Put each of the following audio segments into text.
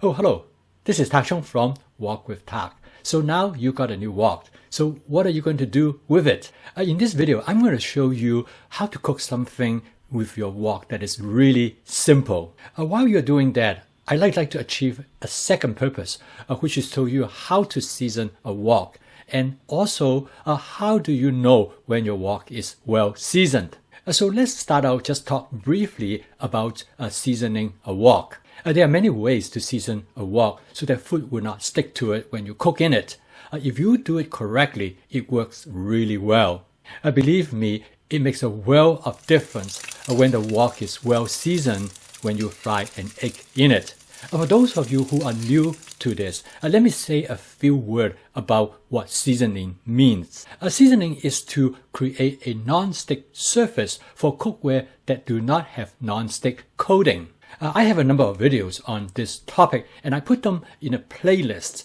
Oh, hello. This is Tak Chung from Wok with Tak. So now you got a new wok. So what are you going to do with it? In this video, I'm going to show you how to cook something with your wok that is really simple. While you're doing that, I'd like to achieve a second purpose, which is to show you how to season a wok. And also, how do you know when your wok is well seasoned? So let's start out just talk briefly about seasoning a wok. There are many ways to season a wok so that food will not stick to it when you cook in it. If you do it correctly, it works really well. Believe me, it makes a world of difference when the wok is well seasoned when you fry an egg in it. For those of you who are new to this, let me say a few words about what seasoning means. Seasoning is to create a non-stick surface for cookware that do not have non-stick coating. I have a number of videos on this topic and I put them in a playlist.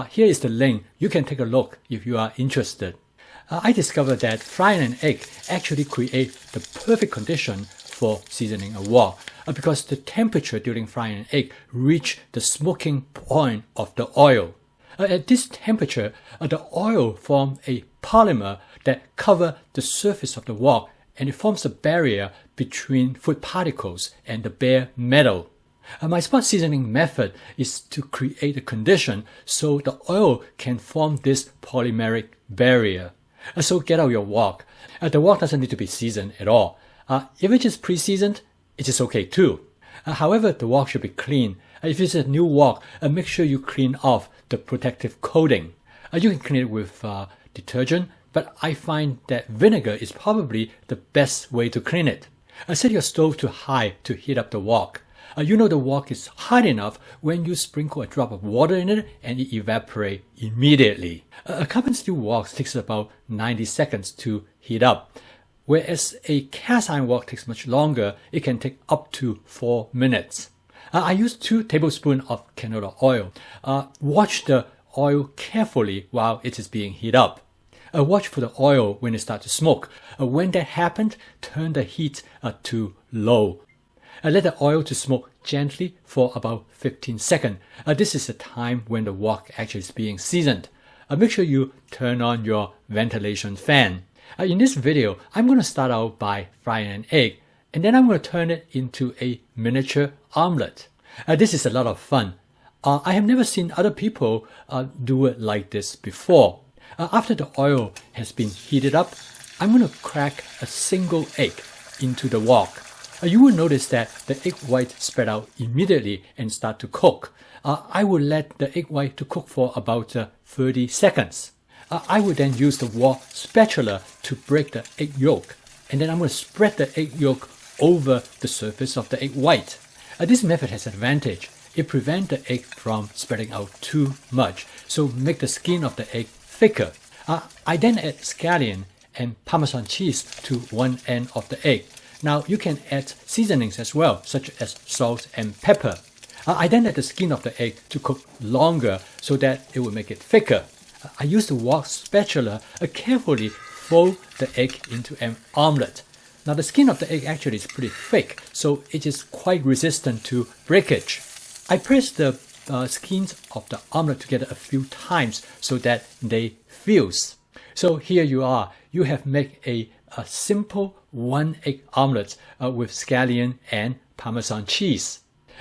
Here is the link. You can take a look if you are interested. I discovered that frying an egg actually creates the perfect condition for seasoning a wok because the temperature during frying an egg reaches the smoking point of the oil. At this temperature, the oil forms a polymer that covers the surface of the wok, and it forms a barrier between food particles and the bare metal. My spot seasoning method is to create a condition so the oil can form this polymeric barrier. So get out your wok. The wok doesn't need to be seasoned at all. If it is pre-seasoned, it is okay too. However, the wok should be clean. If it's a new wok, make sure you clean off the protective coating. You can clean it with detergent, but I find that vinegar is probably the best way to clean it. Set your stove to high to heat up the wok. You know the wok is hot enough when you sprinkle a drop of water in it and it evaporates immediately. A carbon steel wok takes about 90 seconds to heat up. Whereas a cast iron wok takes much longer, it can take up to 4 minutes. I use 2 tablespoons of canola oil. Watch the oil carefully while it is being heated up. Watch for the oil when it starts to smoke. When that happens, turn the heat to low. Let the oil to smoke gently for about 15 seconds. This is the time when the wok actually is being seasoned. Make sure you turn on your ventilation fan. In this video, I'm going to start out by frying an egg, and then I'm going to turn it into a miniature omelette. This is a lot of fun. I have never seen other people do it like this before. After the oil has been heated up, I'm going to crack a single egg into the wok. You will notice that the egg white spread out immediately and start to cook. I will let the egg white to cook for about 30 seconds. I will then use the wok spatula to break the egg yolk, and then I'm going to spread the egg yolk over the surface of the egg white. This method has an advantage. It prevents the egg from spreading out too much, so make the skin of the egg thicker. I then add scallion and Parmesan cheese to one end of the egg. Now you can add seasonings as well, such as salt and pepper. I then let the skin of the egg to cook longer so that it will make it thicker. I use the wok spatula carefully fold the egg into an omelette. Now the skin of the egg actually is pretty thick, so it is quite resistant to breakage. I press the skins of the omelette together a few times so that they fuse. So here you are. You have made a simple 1 egg omelette with scallion and Parmesan cheese.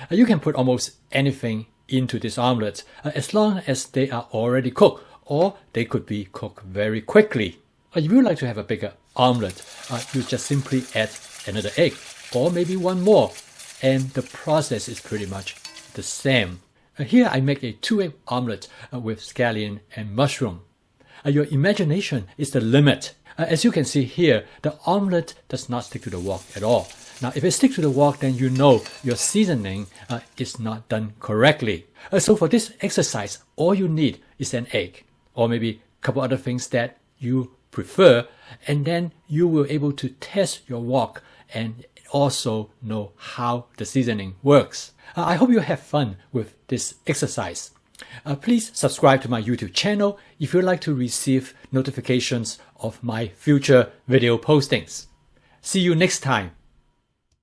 You can put almost anything into this omelette as long as they are already cooked, or they could be cooked very quickly. If you would like to have a bigger omelette, you just simply add another egg or maybe one more, and the process is pretty much the same. Here I make a 2-egg omelette with scallion and mushroom. Your imagination is the limit. As you can see here, the omelette does not stick to the wok at all. Now, if it sticks to the wok, then you know your seasoning is not done correctly. So for this exercise, all you need is an egg, or maybe a couple other things that you prefer, and then you will be able to test your wok and also know how the seasoning works. I hope you have fun with this exercise. Please subscribe to my YouTube channel if you'd like to receive notifications of my future video postings. See you next time.